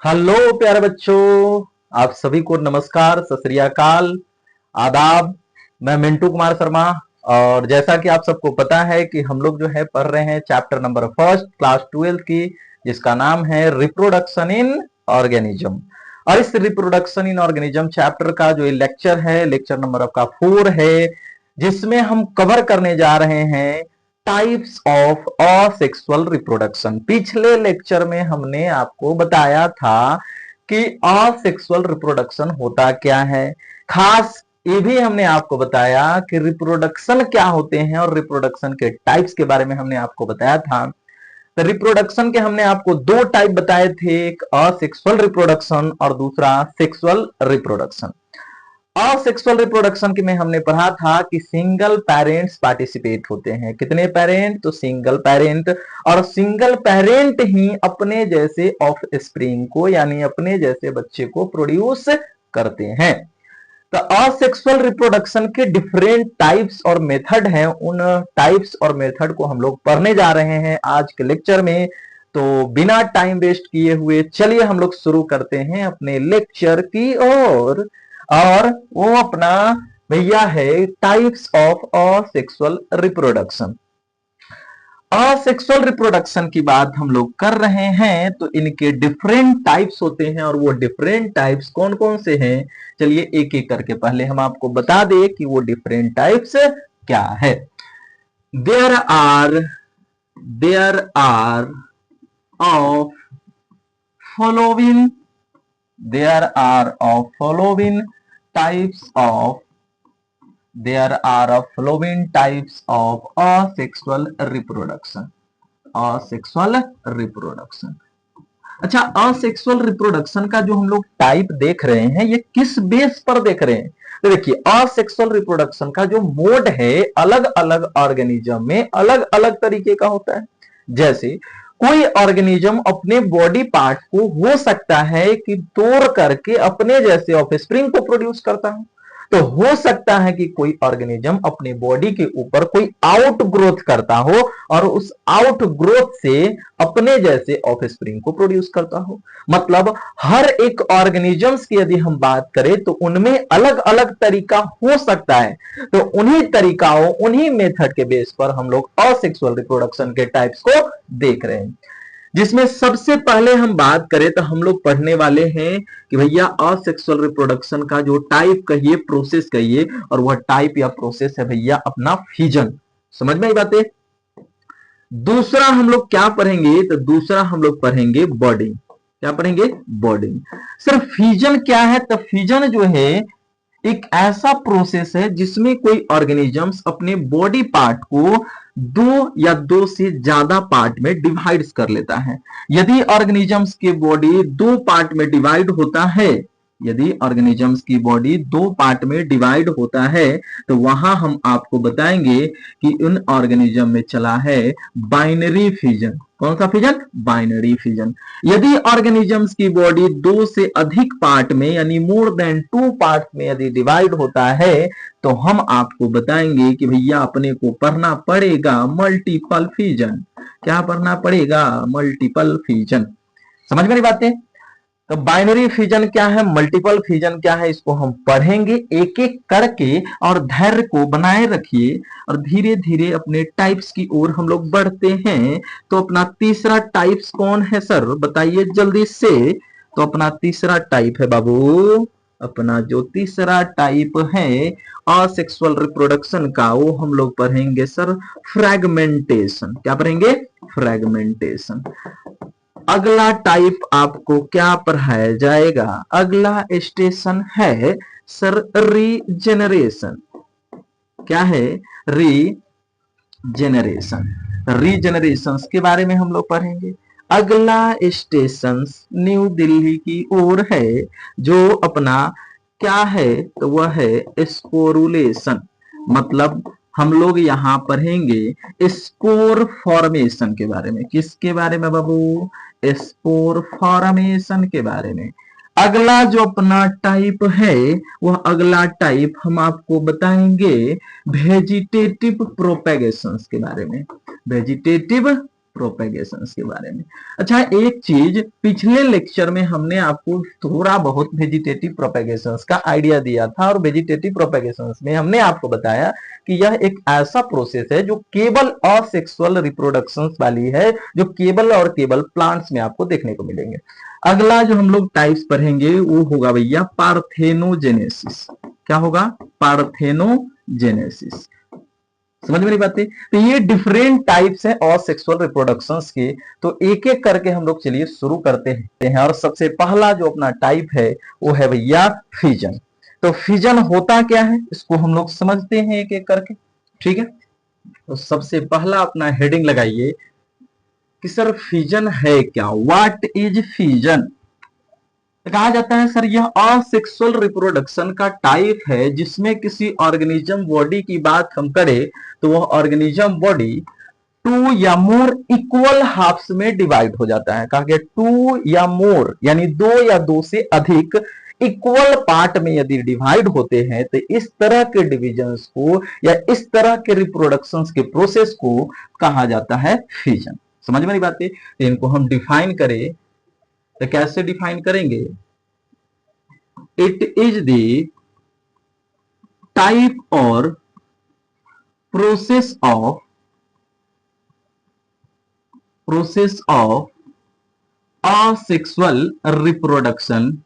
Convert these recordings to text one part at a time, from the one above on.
Hello प्यारे बच्चों, आप सभी को नमस्कार, सत श्री अकाल, आदाब। मैं मिंटू कुमार शर्मा। और जैसा कि आप सबको पता है कि हम लोग जो है पढ़ रहे हैं चैप्टर नंबर फर्स्ट क्लास 12 की, जिसका नाम है रिप्रोडक्शन इन ऑर्गेनिज्म। और इस रिप्रोडक्शन इन ऑर्गेनिज्म चैप्टर का जो लेक्चर है, लेक्चर नंबर आपका 4 है, जिसमें हम कवर करने जा रहे हैं टाइप्स ऑफ असेक्सुअल रिप्रोडक्शन। पिछले लेक्चर में हमने आपको बताया था कि असेक्सुअल रिप्रोडक्शन होता क्या है। खास ये भी हमने आपको बताया कि रिप्रोडक्शन क्या होते हैं और रिप्रोडक्शन के टाइप्स के बारे में हमने आपको बताया था। तो रिप्रोडक्शन के हमने आपको दो टाइप बताए थे, एक असेक्सुअल रिप्रोडक्शन और दूसरा सेक्सुअल रिप्रोडक्शन। असेक्सुअल रिप्रोडक्शन के में हमने पढ़ा था कि सिंगल पेरेंट्स पार्टिसिपेट होते हैं। कितने पेरेंट? तो सिंगल पेरेंट। और सिंगल पेरेंट ही अपने जैसे ऑफ स्प्रिंग को, यानी अपने जैसे बच्चे को प्रोड्यूस करते हैं। तो असेक्सुअल रिप्रोडक्शन के डिफरेंट टाइप्स और मेथड हैं। उन टाइप्स और मेथड को हम लोग पढ़ने जा रहे हैं आज के लेक्चर में। तो बिना टाइम वेस्ट किए हुए चलिए हम लोग शुरू करते हैं अपने लेक्चर की ओर। और वो अपना भैया है types of asexual reproduction. Asexual reproduction की बात हम लोग कर रहे हैं, तो इनके डिफरेंट टाइप्स होते हैं। और वो डिफरेंट टाइप्स कौन कौन से हैं, चलिए एक एक करके पहले हम आपको बता दें कि वो डिफरेंट टाइप्स क्या है। There are of following there are of following types of there are of following types of asexual reproduction। asexual reproduction। अच्छा, असेक्सुअल रिप्रोडक्शन का जो हम लोग टाइप देख रहे हैं, ये किस बेस पर देख रहे हैं? तो देखिए, असेक्सुअल रिप्रोडक्शन का जो मोड है, अलग अलग ऑर्गेनिज्म में अलग अलग तरीके का होता है। जैसे कोई ऑर्गेनिज्म अपने बॉडी पार्ट को हो सकता है कि तोड़ करके अपने जैसे ऑफस्प्रिंग को प्रोड्यूस करता है। तो हो सकता है कि कोई ऑर्गेनिज्म अपने बॉडी के ऊपर कोई आउट ग्रोथ करता हो और उस आउट ग्रोथ से अपने जैसे ऑफस्प्रिंग को प्रोड्यूस करता हो। मतलब हर एक ऑर्गेनिजम्स की यदि हम बात करें तो उनमें अलग अलग तरीका हो सकता है। तो उन्हीं तरीकाओं, उन्हीं मेथड के बेस पर हम लोग असेक्सुअल रिप्रोडक्शन के टाइप्स को देख रहे हैं। जिसमें सबसे पहले हम बात करें तो हम लोग पढ़ने वाले हैं कि भैया असेक्सुअल रिप्रोडक्शन का जो टाइप कहिए, प्रोसेस कहिए, और वह टाइप या प्रोसेस है भैया अपना फ्यूजन। समझ में आई बातें? दूसरा हम लोग क्या पढ़ेंगे, तो दूसरा हम लोग पढ़ेंगे बॉडिंग। क्या पढ़ेंगे? बॉडिंग। सिर्फ फ्यूजन क्या है? तो फ्यूजन जो है एक ऐसा प्रोसेस है जिसमें कोई ऑर्गेनिजम्स अपने बॉडी पार्ट को दो या दो से ज्यादा पार्ट में डिवाइड कर लेता है। यदि ऑर्गेनिजम्स की बॉडी दो पार्ट में डिवाइड होता है, यदि ऑर्गेनिजम्स की बॉडी दो पार्ट में डिवाइड होता है, तो वहां हम आपको बताएंगे कि उन ऑर्गेनिज्म में चला है बाइनरी फ्यूजन। कौन सा फ्यूजन? Binary fusion. यदि ऑर्गेनिजम्स की बॉडी दो से अधिक पार्ट में, यानी मोर देन टू पार्ट में यदि डिवाइड होता है, तो हम आपको बताएंगे कि भैया अपने को पढ़ना पड़ेगा मल्टीपल फ्यूजन। क्या पढ़ना पड़ेगा? Multiple fusion. समझ में नहीं बातें? तो बाइनरी फ्यूजन क्या है, मल्टीपल फ्यूजन क्या है, इसको हम पढ़ेंगे एक एक करके। और धैर्य को बनाए रखिए और धीरे धीरे अपने टाइप्स की ओर हम लोग बढ़ते हैं। तो अपना तीसरा टाइप्स कौन है सर, बताइए जल्दी से। तो अपना तीसरा टाइप है बाबू, अपना जो तीसरा टाइप है असेक्सुअल रिप्रोडक्शन का, वो हम लोग पढ़ेंगे सर फ्रैगमेंटेशन। क्या पढ़ेंगे? फ्रैगमेंटेशन। अगला टाइप आपको क्या पढ़ाया जाएगा? अगला स्टेशन है सर रीजेनरेशन। क्या है? रीजेनरेशन। रीजेनरेशन के बारे में हम लोग पढ़ेंगे। अगला स्टेशन न्यू दिल्ली की ओर है, जो अपना क्या है, तो वह है स्पोरुलेशन। मतलब हम लोग यहां पढ़ेंगे स्पोर फॉर्मेशन के बारे में। किसके बारे में बाबू? स्पोर फॉर्मेशन के बारे में। अगला जो अपना टाइप है, वह अगला टाइप हम आपको बताएंगे वेजिटेटिव प्रोपेगेशन के बारे में। वेजिटेटिव प्रोपेगेशन के बारे में। अच्छा, एक चीज पिछले लेक्चर में हमने आपको थोड़ा बहुत वेजिटेटिव प्रोपेगेशन का आइडिया दिया था, और वेजिटेटिव प्रोपेगेशन में हमने आपको बताया कि यह एक ऐसा प्रोसेस है जो केवल असेक्सुअल रिप्रोडक्शन वाली है, जो केवल और केवल प्लांट्स में आपको देखने को मिलेंगे। अगला जो हम लोग टाइप्स पढ़ेंगे वो होगा भैया पार्थेनोजेनेसिस। क्या होगा? पार्थेनोजेनेसिस। समझ में नहीं पाते? तो ये डिफरेंट टाइप्स है असेक्सुअल रिप्रोडक्शंस के। तो एक एक करके हम लोग चलिए शुरू करते हैं। और सबसे पहला जो अपना टाइप है वो है भैया फिजन। तो फिजन होता क्या है इसको हम लोग समझते हैं एक एक करके, ठीक है। तो सबसे पहला अपना हेडिंग लगाइए कि सर फिजन है क्या, व्हाट इज फिजन। कहा जाता है सर यह असेक्सुअल रिप्रोडक्शन का टाइप है जिसमें किसी ऑर्गेनिज्म बॉडी की बात हम करें तो वह ऑर्गेनिज्म बॉडी 2 या मोर इक्वल हाफ्स में डिवाइड हो जाता है। कहा गया 2 या मोर यानी 2 या 2 से अधिक इक्वल पार्ट में यदि डिवाइड होते हैं तो इस तरह के डिविजन्स को या इस तरह के रिप्रोडक्शन के प्रोसेस को कहा जाता है फिजन। समझ में नहीं बात है? इनको हम डिफाइन करें तो कैसे डिफाइन करेंगे? It is the type or process of asexual reproduction.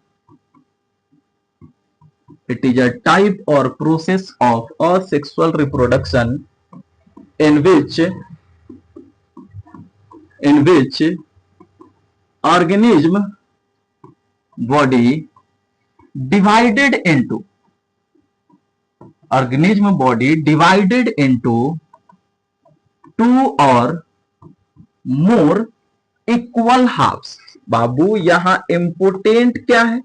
It is a type or process of asexual reproduction in which organism body divided into two or more equal halves. बाबू यहां important क्या है?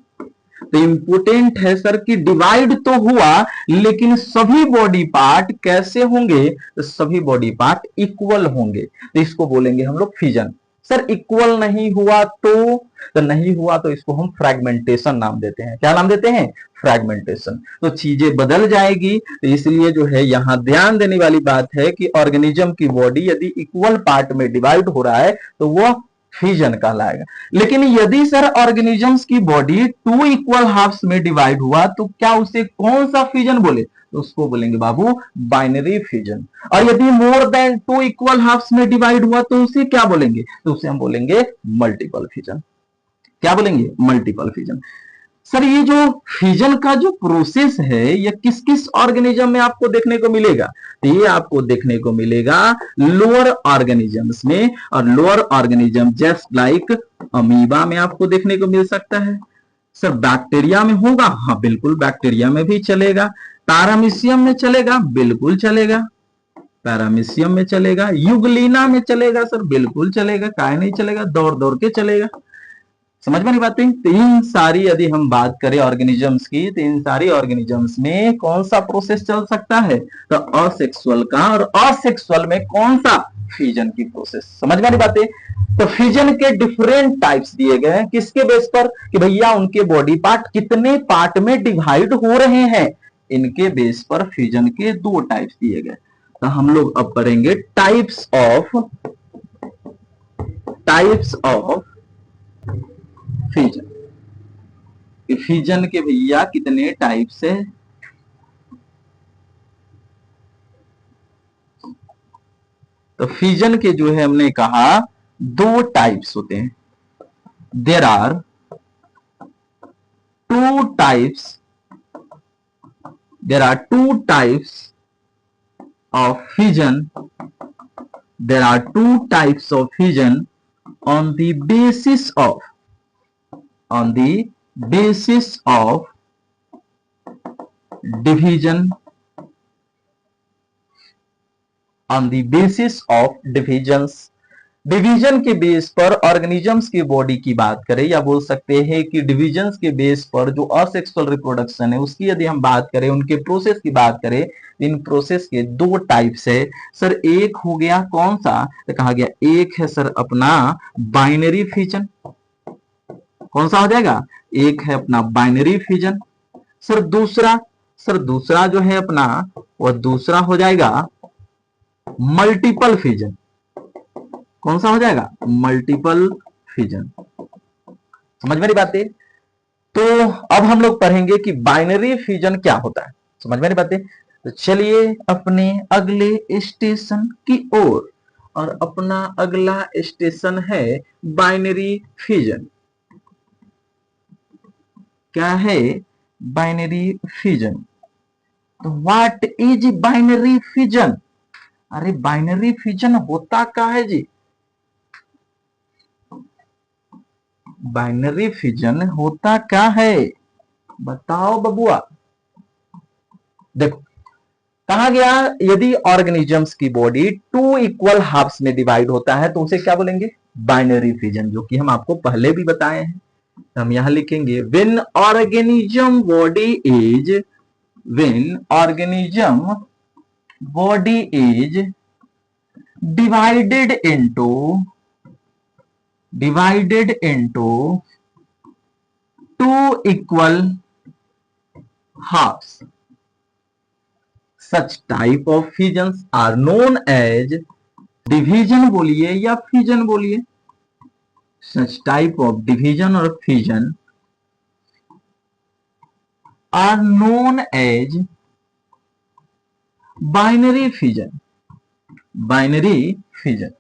तो important है sir कि divide तो हुआ लेकिन सभी बॉडी पार्ट कैसे होंगे? तो सभी बॉडी पार्ट इक्वल होंगे, तो इसको बोलेंगे हम लोग फिजन। सर इक्वल नहीं हुआ तो नहीं हुआ तो इसको हम फ्रैगमेंटेशन नाम देते हैं। क्या नाम देते हैं? फ्रैगमेंटेशन। तो चीजें बदल जाएगी, तो इसलिए जो है यहां ध्यान देने वाली बात है कि ऑर्गेनिज्म की बॉडी यदि इक्वल पार्ट में डिवाइड हो रहा है तो वह फिजन कहलाएगा। लेकिन यदि सर ऑर्गेनिजम्स की बॉडी 2 इक्वल हाफ्स में डिवाइड हुआ तो क्या उसे कौन सा फिजन बोले? तो उसको बोलेंगे बाबू बाइनरी फिजन। और यदि मोर देन 2 इक्वल हाफ्स में डिवाइड हुआ तो उसे क्या बोलेंगे? तो उसे हम बोलेंगे मल्टीपल फिजन। क्या बोलेंगे? Multiple fission. सर ये जो फिजन का जो प्रोसेस है यह किस किस ऑर्गेनिज्म में आपको देखने को मिलेगा? तो ये आपको देखने को मिलेगा लोअर ऑर्गेनिजम्स में, और lower organism just like amoeba में आपको देखने को मिल सकता है। सर बैक्टीरिया में होगा? हाँ बिल्कुल बैक्टीरिया में भी चलेगा। पैरामीशियम में चलेगा? बिल्कुल चलेगा, पैरामीशियम में चलेगा। युगलीना में चलेगा? सर बिल्कुल चलेगा, काहे नहीं चलेगा, दौड़ दौड़ के चलेगा। समझ में नहीं बातें? तो इन सारी यदि हम बात करें ऑर्गेनिजम्स की तो इन सारी ऑर्गेनिजम्स में कौन सा प्रोसेस चल सकता है? तो असेक्सुअल का, और असेक्सुअल में कौन सा? फिजन की प्रोसेस। समझ में नहीं बातें? तो फिजन के डिफरेंट टाइप्स दिए गए हैं किसके बेस पर? कि भैया उनके बॉडी पार्ट कितने पार्ट में डिवाइड हो रहे हैं, इनके बेस पर फिजन के 2 टाइप्स दिए गए। तो हम लोग अब पढ़ेंगे टाइप्स ऑफ फिजन। फिजन के भैया कितने टाइप्स है? तो फिजन के जो है हमने कहा 2 टाइप्स होते हैं। There are 2 types of fission. There are 2 types of fission on the basis of division division के बेस पर ऑर्गेनिजम्स की बॉडी की बात करें, या बोल सकते हैं कि डिविजन्स के बेस पर जो असेक्सुअल रिप्रोडक्शन है उसकी यदि हम बात करें, उनके प्रोसेस की बात करें, इन प्रोसेस के 2 टाइप्स है। सर एक हो गया कौन सा? तो कहा गया एक है सर अपना बाइनरी फिजन। कौन सा हो जाएगा? एक है अपना बाइनरी फिजन। सर दूसरा जो है अपना वह दूसरा हो जाएगा मल्टीपल फिजन। कौन सा हो जाएगा, मल्टीपल फिजन। समझ मेरी बात है। तो अब हम लोग पढ़ेंगे कि बाइनरी फिजन क्या होता है। समझ मेरी बात है। तो चलिए अपने अगले स्टेशन की ओर, और अपना अगला स्टेशन है बाइनरी फिजन। क्या है, बाइनरी फिजन। तो व्हाट इज बाइनरी फिजन। अरे बाइनरी फिजन होता क्या है जी, बाइनरी फिजन होता क्या है, बताओ बबुआ। देखो कहा गया, यदि ऑर्गेनिजम्स की बॉडी टू इक्वल हाफ्स में डिवाइड होता है तो उसे क्या बोलेंगे, बाइनरी फिजन, जो कि हम आपको पहले भी बताए हैं। हम यहां लिखेंगे when organism body is, when organism body is divided into two equal halves, such type of fissions are known as, division बोलिए या fission बोलिए, such type of division और fission are known as binary fission। Binary fission,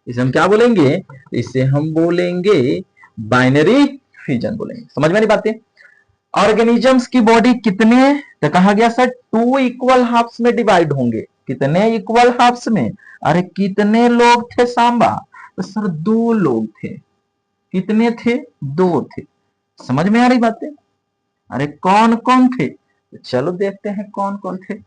इसे हम क्या बोलेंगे, इसे हम बोलेंगे बाइनरी फिजन बोलेंगे। समझ में नहीं बातें। ऑर्गेनिजम्स की बॉडी कितने, तो कहा गया सर टू इक्वल हाफ्स में डिवाइड होंगे। कितने इक्वल हाफ्स में, अरे कितने लोग थे सांबा, तो सर दो लोग थे। कितने थे, दो थे। समझ में आ रही बातें। अरे कौन कौन थे, तो चलो देखते हैं कौन कौन थे।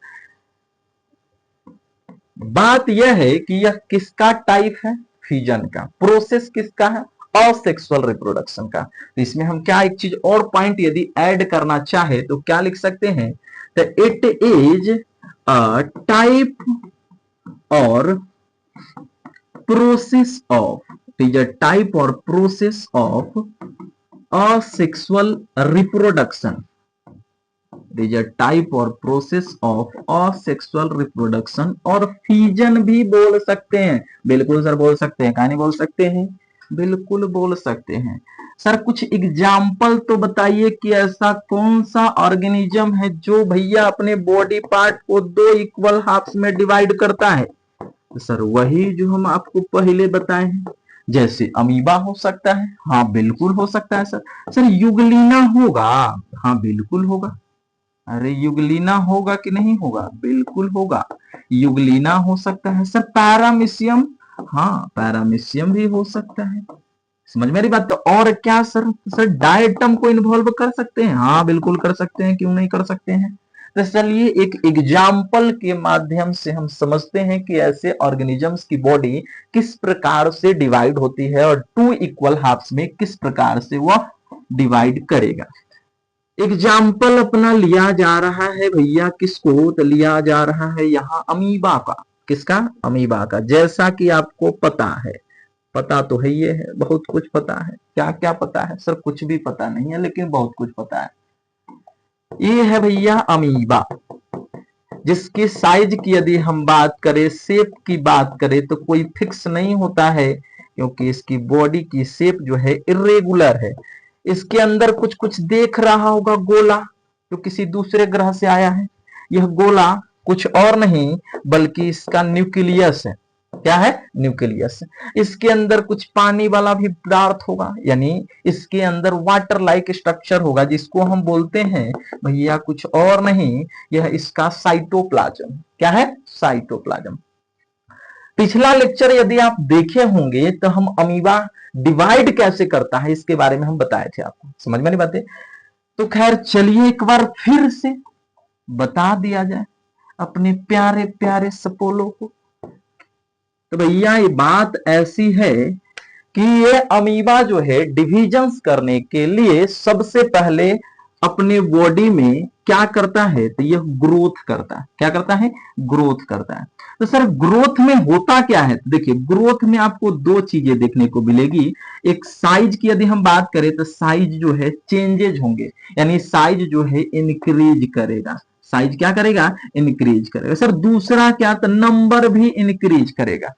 बात यह है कि यह किसका टाइप है, फिजन का। प्रोसेस किसका है, असेक्सुअल रिप्रोडक्शन का। तो इसमें हम क्या एक चीज और पॉइंट यदि ऐड करना चाहे तो क्या लिख सकते हैं, तो it is a type or process of, it is a type or process of asexual reproduction, is a type or process of asexual reproduction. और फिजन भी बोल सकते हैं, बिल्कुल सर बोल सकते हैं, कहां नहीं बोल सकते हैं, बिल्कुल बोल सकते हैं। सर कुछ एग्जाम्पल तो बताइए कि ऐसा कौन सा ऑर्गेनिज्म है जो भैया अपने बॉडी पार्ट को दो इक्वल हाफ्स में डिवाइड करता है। तो सर वही जो हम आपको पहले बताए हैं, जैसे अमीबा हो सकता है, हाँ बिल्कुल हो सकता है सर। सर युगलीना होगा, हाँ बिल्कुल होगा। अरे युगलीना होगा कि नहीं होगा, बिल्कुल होगा, युगलीना हो सकता है सर। पैरामीशियम, हाँ पैरामीशियम भी हो सकता है। समझ मेरी बात। तो और क्या सर, सर डायटम को इन्वॉल्व कर सकते हैं, हाँ बिल्कुल कर सकते हैं, क्यों नहीं कर सकते हैं। तो चलिए एक एग्जाम्पल के माध्यम से हम समझते हैं कि ऐसे ऑर्गेनिजम्स की बॉडी किस प्रकार से डिवाइड होती है और टू इक्वल हाफ्स में किस प्रकार से वह डिवाइड करेगा। एग्जाम्पल अपना लिया जा रहा है भैया किसको, तो लिया जा रहा है यहाँ अमीबा का। किसका, अमीबा का। जैसा कि आपको पता है, पता तो है, ये है बहुत कुछ पता है। क्या क्या पता है सर, कुछ भी पता नहीं है लेकिन बहुत कुछ पता है। ये है भैया अमीबा, जिसकी साइज की यदि हम बात करें, शेप की बात करें, तो कोई फिक्स नहीं होता है, क्योंकि इसकी बॉडी की शेप जो है इरेगुलर है। इसके अंदर कुछ कुछ देख रहा होगा गोला, जो किसी दूसरे ग्रह से आया है। यह गोला कुछ और नहीं बल्कि इसका न्यूक्लियस है। क्या है, न्यूक्लियस। इसके अंदर कुछ पानी वाला भी पदार्थ होगा, यानी इसके अंदर वाटर लाइक स्ट्रक्चर होगा, जिसको हम बोलते हैं भैया कुछ और नहीं, यह इसका साइटोप्लाज्म। क्या है, साइटोप्लाज्म। पिछला लेक्चर यदि आप देखे होंगे तो हम अमीबा डिवाइड कैसे करता है इसके बारे में हम बताए थे आपको। समझ में नहीं बातें। तो खैर चलिए एक बार फिर से बता दिया जाए अपने प्यारे प्यारे सपोलो को। तो भैया ये बात ऐसी है कि ये अमीबा जो है डिविजन्स करने के लिए सबसे पहले अपने बॉडी में क्या करता है, तो यह ग्रोथ करता है। क्या करता है, ग्रोथ करता है। तो सर ग्रोथ में होता क्या है, तो देखिए ग्रोथ में आपको दो चीजें देखने को मिलेगी। एक साइज की यदि हम बात करें तो साइज जो है चेंजेज होंगे, यानी साइज जो है इंक्रीज करेगा। साइज क्या करेगा, इंक्रीज करेगा। सर दूसरा क्या, तो नंबर भी इंक्रीज करेगा।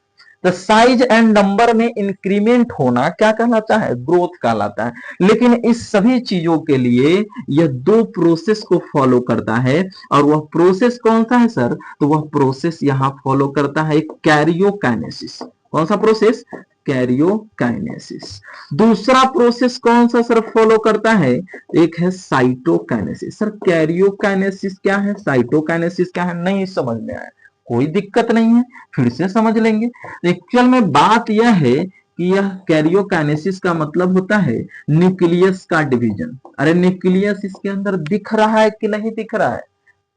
तो साइज एंड नंबर में इंक्रीमेंट होना क्या कहलाता है? ग्रोथ कहलाता है। लेकिन इस सभी चीजों के लिए यह दो प्रोसेस को फॉलो करता है, और वह प्रोसेस कौन सा है सर? तो वह प्रोसेस यहां फॉलो करता है कैरियोकाइनेसिस। कौन सा प्रोसेस? कैरियोकाइनेसिस। दूसरा प्रोसेस कौन सा सर फॉलो करता है? एक है साइटोकाइनेसिस। सर कैरियोकाइनेसिस क्या है, साइटोकाइनेसिस क्या है? नहीं समझ में आया, कोई दिक्कत नहीं है, फिर से समझ लेंगे। एक्चुअल में बात यह है कि यह कैरियोकाइनेसिस का मतलब होता है न्यूक्लियस का डिवीजन। अरे न्यूक्लियस इसके अंदर दिख रहा है कि नहीं दिख रहा है?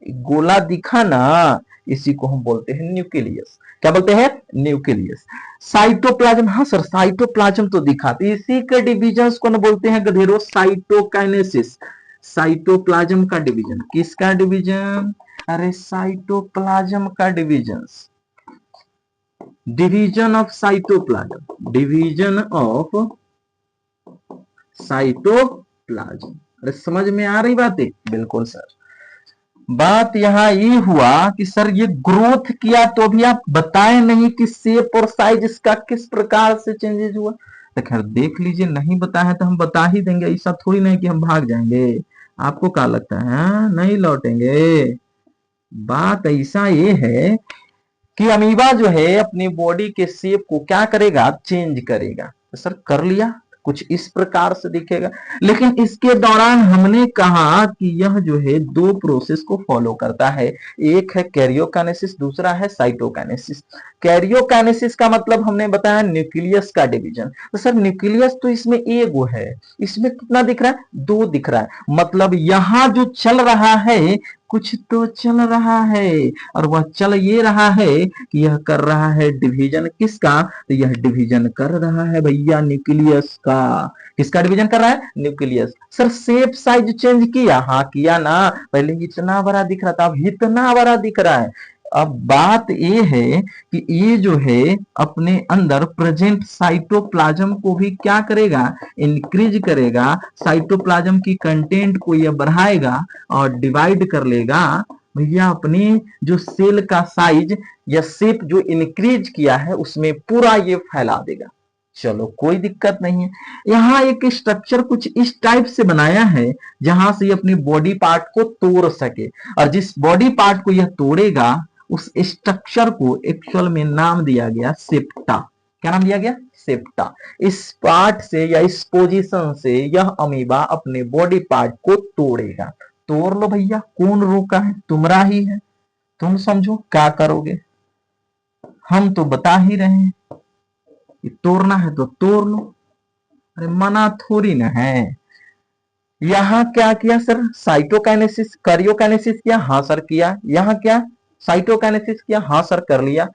गोला दिखा ना, इसी को हम बोलते हैं न्यूक्लियस। क्या बोलते हैं? न्यूक्लियस। साइटोप्लाज्म, हाँ सर साइटोप्लाज्म तो दिखा, तो इसी के डिविजन को ना बोलते हैं गधेरो साइटोकाइनेसिस। साइटोप्लाज्म का डिवीजन, किसका डिवीजन? अरे साइटोप्लाज्म का division, division of cytoplasm, division of cytoplasm. अरे समझ में आ रही बातें? बिल्कुल सर। बात यहां ये हुआ कि सर ये ग्रोथ किया तो भी आप बताएं नहीं कि शेप और साइज इसका किस प्रकार से चेंजेस हुआ। तो खैर देख लीजिए, नहीं बताया तो हम बता ही देंगे, ऐसा थोड़ी नहीं कि हम भाग जाएंगे। आपको क्या लगता है नहीं लौटेंगे? बात ऐसा ये है कि अमीबा जो है अपनी बॉडी के शेप को क्या करेगा? चेंज करेगा। तो सर कर लिया, कुछ इस प्रकार से दिखेगा। लेकिन इसके दौरान हमने कहा कि यह जो है दो प्रोसेस को फॉलो करता है, एक है कैरियोकाइनेसिस, दूसरा है साइटोकाइनेसिस। कैरियोकाइनेसिस का मतलब हमने बताया न्यूक्लियस का डिवीजन। तो सर न्यूक्लियस तो इसमें एगो है, इसमें कितना दिख रहा है? दो दिख रहा है। मतलब यहां जो चल रहा है कुछ तो चल रहा है, और वह चल ये रहा है कि यह कर रहा है डिवीजन किसका? तो यह डिवीजन कर रहा है भैया न्यूक्लियस का। किसका डिवीजन कर रहा है? Nucleus. Sir shape size change किया? हाँ किया ना, पहले इतना बड़ा दिख रहा था, अब इतना बड़ा दिख रहा है। अब बात ये है कि ये जो है अपने अंदर प्रेजेंट साइटोप्लाज्म को भी क्या करेगा? इंक्रीज करेगा। साइटोप्लाज्म की कंटेंट को यह बढ़ाएगा और डिवाइड कर लेगा भैया अपने जो सेल का साइज या शेप जो इंक्रीज किया है उसमें पूरा ये फैला देगा। चलो कोई दिक्कत नहीं है। यहाँ एक स्ट्रक्चर कुछ इस टाइप से बनाया है जहां से ये अपने बॉडी पार्ट को तोड़ सके, और जिस बॉडी पार्ट को यह तोड़ेगा उस स्ट्रक्चर को एक्चुअल में नाम दिया गया सेप्टा। क्या नाम दिया गया? सेप्टा। इस पार्ट से या इस पोजीशन से यह अमीबा अपने बॉडी पार्ट को तोड़ेगा। तोड़ लो भैया, कौन रोका है? तुम्हारा ही है, तुम समझो क्या करोगे। हम तो बता ही रहे हैं कि तोड़ना है तो तोड़ लो, अरे मना थोड़ी ना है। यहां क्या किया सर? साइटोकाइनेसिस, कैरियोकाइनेसिस किया? हाँ सर किया। यहां क्या? साइटोकाइनेसिस किया? हाँ सर कर लिया।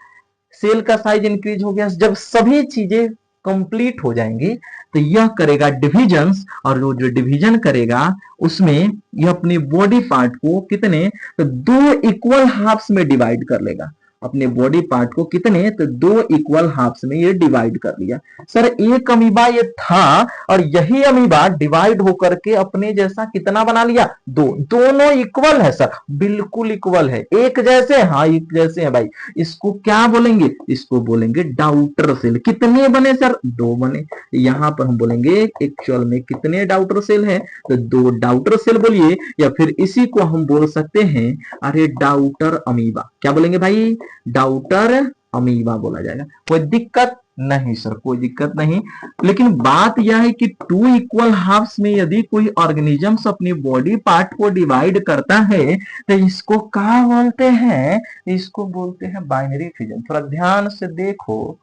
सेल का साइज इंक्रीज हो गया। जब सभी चीजें कंप्लीट हो जाएंगी तो यह करेगा डिविजन्स, और जो डिवीजन करेगा उसमें यह अपनी बॉडी पार्ट को कितने? तो दो इक्वल हाफ्स में डिवाइड कर लेगा। अपने बॉडी पार्ट को कितने? तो दो इक्वल हाफ्स में ये डिवाइड कर लिया। सर एक अमीबा ये था, और यही अमीबा डिवाइड होकर के अपने जैसा कितना बना लिया? दो। दोनों इक्वल है सर, बिल्कुल इक्वल है, एक जैसे। हाँ एक जैसे है भाई। इसको क्या बोलेंगे? इसको बोलेंगे डाउटर सेल। कितने बने सर? दो बने। यहां पर हम बोलेंगे एक्चुअल में कितने डाउटर सेल है? तो दो डाउटर सेल बोलिए, या फिर इसी को हम बोल सकते हैं अरे डाउटर अमीबा। क्या बोलेंगे भाई? डाउटर अमीबा बोला जाएगा। कोई दिक्कत नहीं सर, कोई दिक्कत नहीं। लेकिन बात यह है कि टू इक्वल हाफ्स में यदि कोई ऑर्गेनिजम्स अपनी बॉडी पार्ट को डिवाइड करता है तो इसको क्या बोलते हैं? इसको बोलते हैं बाइनरी फिजन। थोड़ा ध्यान से देखो,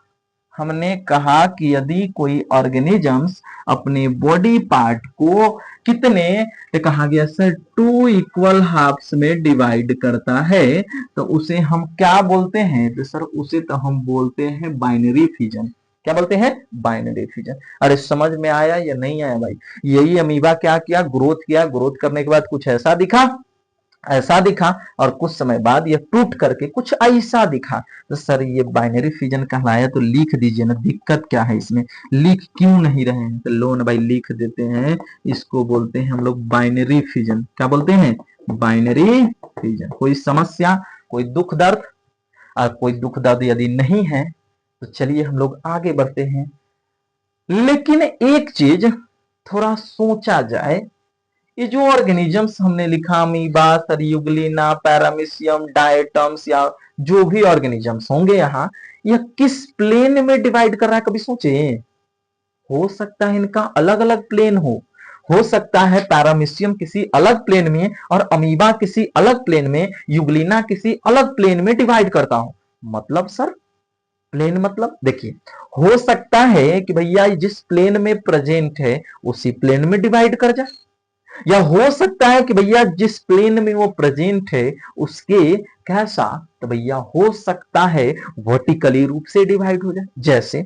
हमने कहा कि यदि कोई ऑर्गेनिजम्स अपने बॉडी पार्ट को कितने, ये कहा गया सर टू इक्वल हाफ्स में डिवाइड करता है तो उसे हम क्या बोलते हैं? तो सर उसे तो हम बोलते हैं बाइनरी फिजन। क्या बोलते हैं? Binary fission. अरे समझ में आया या नहीं आया भाई? यही अमीबा क्या किया? ग्रोथ किया। ग्रोथ करने के बाद कुछ ऐसा दिखा, ऐसा दिखा, और कुछ समय बाद ये टूट करके कुछ ऐसा दिखा। तो सर ये बाइनरी फिजन कहलाया। तो लिख दीजिए ना, दिक्कत क्या है इसमें? लिख क्यों नहीं रहे हैं? तो लो ना भाई लिख देते हैं। इसको बोलते हैं हम लोग बाइनरी फिजन। क्या बोलते हैं? Binary fission. कोई समस्या, कोई दुख दर्द? और कोई दुख दर्द यदि नहीं है तो चलिए हम लोग आगे बढ़ते हैं। लेकिन एक चीज थोड़ा सोचा जाए, ये जो ऑर्गेनिजम्स हमने लिखा, अमीबा, सरियुगलिना, पैरामीशियम, डायटम्स, या जो भी ऑर्गेनिजम्स होंगे यहाँ, यह किस प्लेन में डिवाइड कर रहा है, कभी सोचे? हो सकता है इनका अलग अलग प्लेन हो सकता है पैरामीशियम किसी अलग प्लेन में और अमीबा किसी अलग प्लेन में, युगलिना किसी अलग प्लेन में डिवाइड करता हो। मतलब सर, प्लेन मतलब देखिए, हो सकता है कि भैया जिस प्लेन में प्रेजेंट है उसी प्लेन में डिवाइड कर जाए, या हो सकता है कि भैया जिस प्लेन में वो प्रेजेंट है उसके कैसा, तो भैया हो सकता है वर्टिकली रूप से डिवाइड हो जाए। जैसे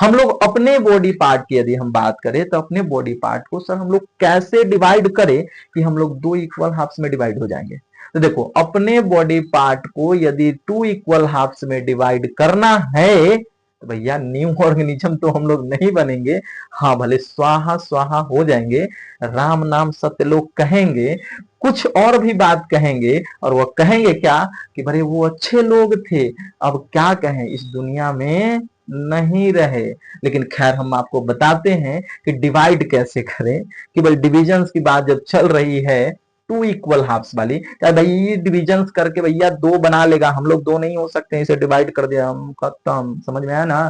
हम लोग अपने बॉडी पार्ट की यदि हम बात करें तो अपने बॉडी पार्ट को सर हम लोग कैसे डिवाइड करें कि हम लोग दो इक्वल हाफ्स में डिवाइड हो जाएंगे। तो देखो, अपने बॉडी पार्ट को यदि टू इक्वल हाफ्स में डिवाइड करना है तो भैया न्यू ऑर्गेनिज्म तो हम लोग नहीं बनेंगे। हाँ, भले स्वाहा स्वाहा हो जाएंगे, राम नाम सत्य लोग कहेंगे, कुछ और भी बात कहेंगे, और वो कहेंगे क्या कि भाई वो अच्छे लोग थे, अब क्या कहें, इस दुनिया में नहीं रहे। लेकिन खैर हम आपको बताते हैं कि डिवाइड कैसे करें, कि भाई डिविजन्स की बात जब चल रही है, टू इक्वल हाफ्स वाली, क्या भाई डिविजन्स करके भैया दो बना लेगा, हम लोग दो नहीं हो सकते, इसे डिवाइड कर दिया हम खत्म, समझ में आया ना।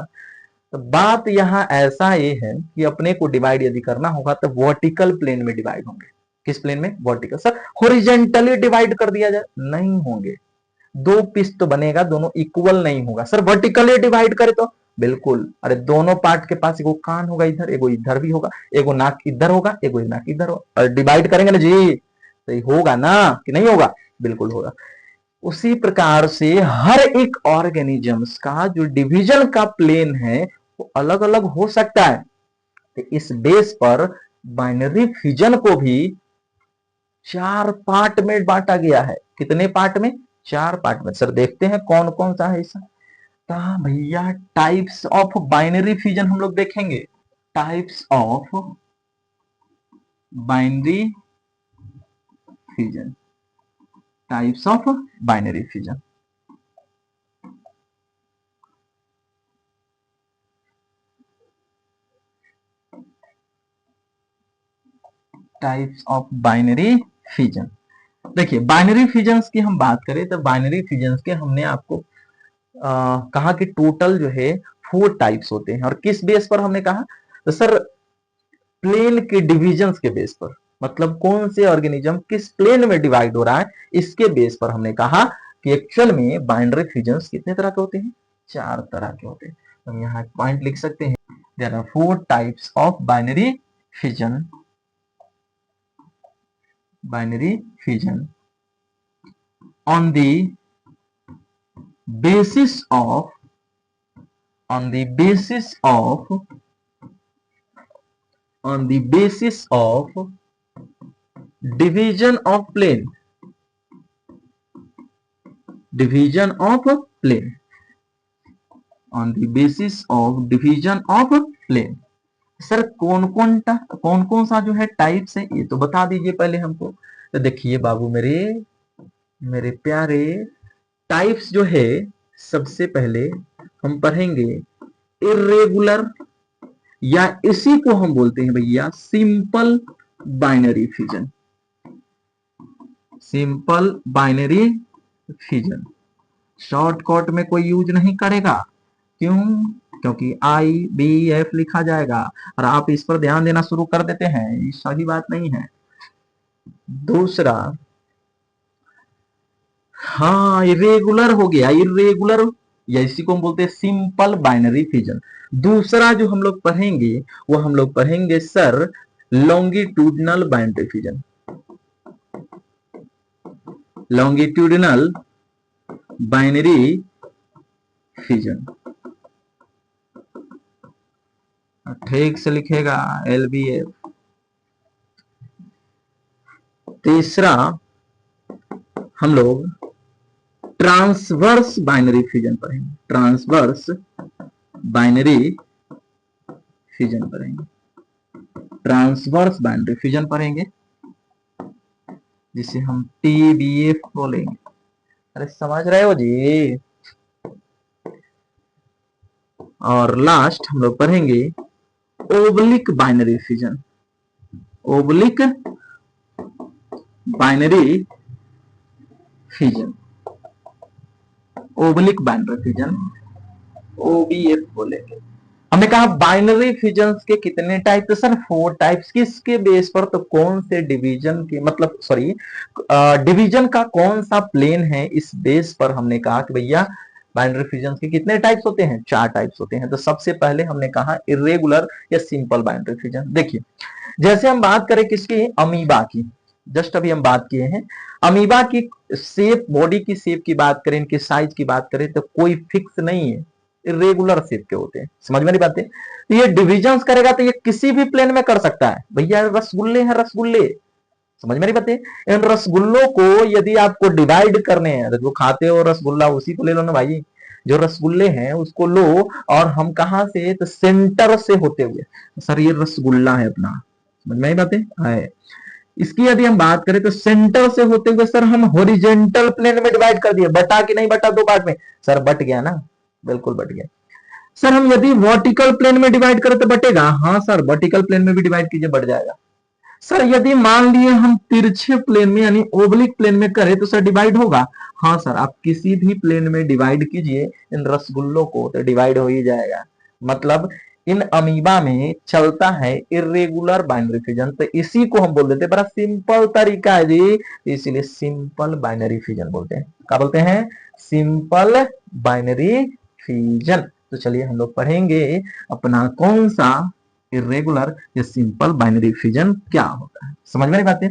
तो बात यहाँ ऐसा ये है कि अपने को डिवाइड यदि करना होगा तो वर्टिकल प्लेन में डिवाइड होंगे। किस प्लेन में? वर्टिकल। सर हॉरिजॉन्टली डिवाइड कर दिया जाए, नहीं होंगे, दो पीस तो बनेगा, दोनों इक्वल नहीं होगा। सर वर्टिकली डिवाइड करे तो बिल्कुल, अरे दोनों पार्ट के पास एगो कान होगा इधर, एगो इधर भी होगा, एगो नाक इधर होगा, एगो नाक इधर होगा, और डिवाइड करेंगे ना जी, सही होगा ना कि नहीं होगा? बिल्कुल होगा। उसी प्रकार से हर एक ऑर्गेनिजम्स का जो डिवीजन का प्लेन है वो अलग अलग हो सकता है। तो इस बेस पर बाइनरी फिजन को भी चार पार्ट में बांटा गया है। कितने पार्ट में? चार पार्ट में। सर देखते हैं कौन कौन सा है ऐसा। तो भैया टाइप्स ऑफ बाइनरी फिजन हम लोग देखेंगे। Types of binary fission, types of binary fission. Types of binary fission. देखिए, बाइनरी फिजन्स की हम बात करें तो बाइनरी फिजन्स के हमने आपको कहा कि टोटल जो है फोर टाइप्स होते हैं। और किस बेस पर हमने कहा? तो सर प्लेन के डिविजन्स के बेस पर, मतलब कौन से ऑर्गेनिज्म किस प्लेन में डिवाइड हो रहा है, इसके बेस पर हमने कहा कि एक्चुअल में बाइनरी फिजन्स कितने तरह के होते हैं? चार तरह के होते हैं। हम यहाँ एक पॉइंट लिख सकते हैं, there are four types of binary fission. Binary fission on the basis of on the basis of on the basis of division of plane, division of plane, on the basis of division of plane। Sir कौन कौन सा जो है types है ये तो बता दीजिए पहले हमको। तो देखिए बाबू मेरे मेरे प्यारे, टाइप्स जो है सबसे पहले हम पढ़ेंगे इर्रेगुलर, या इसी को हम बोलते हैं भैया simple binary fission. Simple binary fission shortcut में कोई यूज नहीं करेगा, क्यों? क्योंकि IBF लिखा जाएगा और आप इस पर ध्यान देना शुरू कर देते हैं, ये सही बात नहीं है। दूसरा, हाँ इरेगुलर हो गया, इरेगुलर, या इसी को हम बोलते हैं सिंपल बाइनरी फिजन। दूसरा जो हम लोग पढ़ेंगे वो हम लोग पढ़ेंगे sir longitudinal binary fission. Longitudinal binary fission, ठीक से लिखेगा LBF। तीसरा हम लोग ट्रांसवर्स बाइनरी फिजन पढ़ेंगे, ट्रांसवर्स बाइनरी फिजन पढ़ेंगे, ट्रांसवर्स बाइनरी फिजन पढ़ेंगे, जिसे हम TBF बोलेंगे। अरे समझ रहे हो जी? और लास्ट हम लोग पढ़ेंगे oblique binary fission. Oblique binary fission, oblique binary fission, OBF बोलेंगे। हमने कहा बाइनरी फिजन्स के कितने टाइप? तो सर 4 टाइप्स। किसके बेस पर? तो कौन से डिवीजन के, मतलब सॉरी डिवीजन का कौन सा प्लेन है, इस बेस पर हमने कहा कि भैया बाइनरी फिजन्स के कितने टाइप्स होते हैं? 4 टाइप्स होते हैं। तो सबसे पहले हमने कहा इरेगुलर या सिंपल बाइनरी फिजन। देखिए जैसे हम बात करें किसकी? अमीबा की। जस्ट अभी हम बात किए हैं अमीबा की शेप, बॉडी की शेप की बात करें, इनके साइज की बात करें तो कोई फिक्स नहीं है, इरेगुलर शेप के होते हैं। समझ में नहीं बात है? तो ये डिविजन्स करेगा तो ये किसी भी प्लेन में कर सकता है। भैया रसगुल्ले हैं, रसगुल्ले, समझ में नहीं बात है? इन रसगुल्लों को यदि आपको डिवाइड करने हैं, जो खाते हो रसगुल्ला उसी को ले लो ना भाई। जो रसगुल्ले हैं उसको लो, और हम कहां से? तो सेंटर से होते हुए। सर ये रसगुल्ला है अपना, समझ में नहीं बात है? इसकी यदि हम बात करें तो सेंटर से होते हुए सर हम हॉरिजेंटल प्लेन में डिवाइड कर दिए। बटा कि नहीं बटा? 2 पार्ट में। सर बट गया ना, बिल्कुल बट गया। सर हम यदि वर्टिकल प्लेन में डिवाइड करें तो बटेगा? हाँ सर, वर्टिकल प्लेन में भी डिवाइड कीजिए, बढ़ जाएगा। सर यदि मान लिए हम तिरछे प्लेन में यानी ओब्लिक प्लेन में करें तो सर डिवाइड होगा? हाँ सर, आप किसी भी प्लेन में डिवाइड कीजिए इन रसगुल्लों को तो डिवाइड हो ही जाएगा। मतलब इन अमीबा में चलता है इरेगुलर बाइनरी फिजन। तो इसी को हम बोल देते हैं, बड़ा सिंपल तरीका है जी, इसीलिए सिंपल बाइनरी फिजन बोलते हैं। क्या बोलते हैं? Simple binary fission. तो चलिए हम लोग पढ़ेंगे अपना कौन सा इरेगुलर या सिंपल बाइनरी फिजन क्या होता है। समझ में नहीं बात है?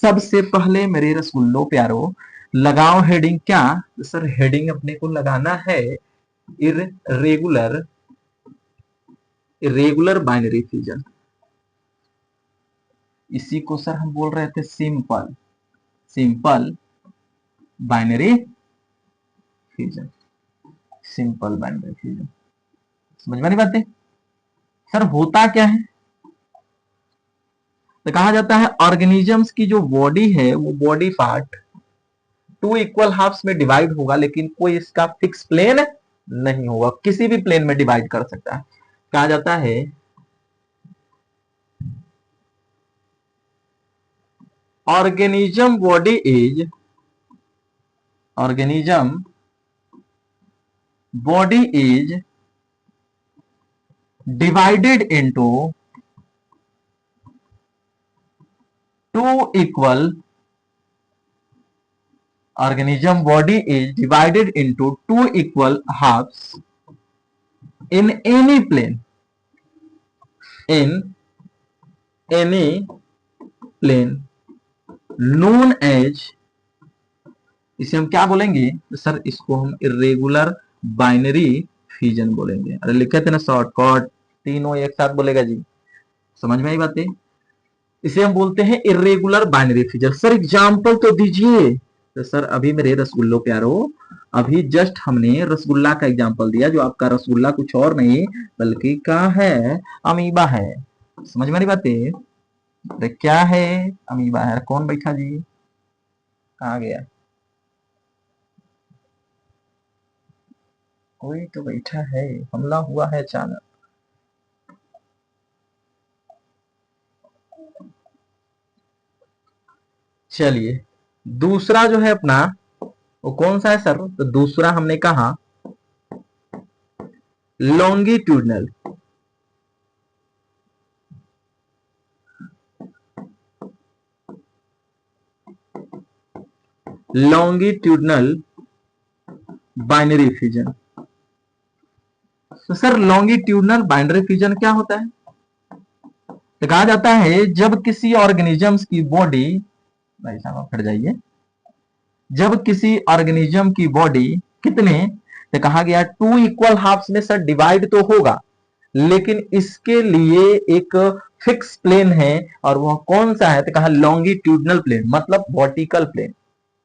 सबसे पहले मेरे रसगुल्लो प्यारो लगाओ हेडिंग। क्या? तो सर हेडिंग अपने को लगाना है इरेगुलर, इरेगुलर बाइनरी फिजन। इसी को सर हम बोल रहे थे simple, simple binary fission, simple binary fission. समझ में नहीं बात है? सर होता क्या है? तो कहा जाता है ऑर्गेनिजम्स की जो बॉडी है वो बॉडी पार्ट 2 इक्वल हाफ्स में डिवाइड होगा, लेकिन कोई इसका फिक्स प्लेन नहीं होगा, किसी भी प्लेन में डिवाइड कर सकता है। कहा जाता है organism body is, organism body is divided into 2 equal, organism body is divided into 2 equal halves in any plane, in any plane known as, इसे हम क्या बोलेंगे? तो सर इसको हम इरेगुलर बाइनरी फिजन बोलेंगे। अरे लिखे थे ना शॉर्टकट, तीनों एक साथ बोलेगा जी। समझ में आई बात है? इसे हम बोलते हैं irregular binary fission. Sir example तो दीजिए। तो सर अभी मेरे रसगुल्लो प्यारो, अभी जस्ट हमने रसगुल्ला का एग्जांपल दिया, जो आपका रसगुल्ला कुछ और नहीं बल्कि क्या है? अमीबा है। समझ में नहीं बात है? अरे क्या है? अमीबा है। कौन बैठा जी? कहाँ गया? कोई तो बैठा है, हमला हुआ है अचानक। चलिए दूसरा जो है अपना वो कौन सा है सर? तो दूसरा हमने कहा लॉन्गिट्यूडनल, लॉन्गिट्यूडनल बाइनरी फिजन। तो सर लॉन्गिट्यूडनल बाइनरी फिजन क्या होता है? तो कहा जाता है जब किसी ऑर्गेनिजम्स की बॉडी, भाई साहब आप हट जाइए, जब किसी ऑर्गेनिज्म की बॉडी कितने, तो कहा गया 2 इक्वल हाफ्स में सर डिवाइड तो होगा, लेकिन इसके लिए एक फिक्स प्लेन है, और वह कौन सा है? तो कहा लॉन्गिट्यूडनल प्लेन, मतलब वर्टिकल प्लेन।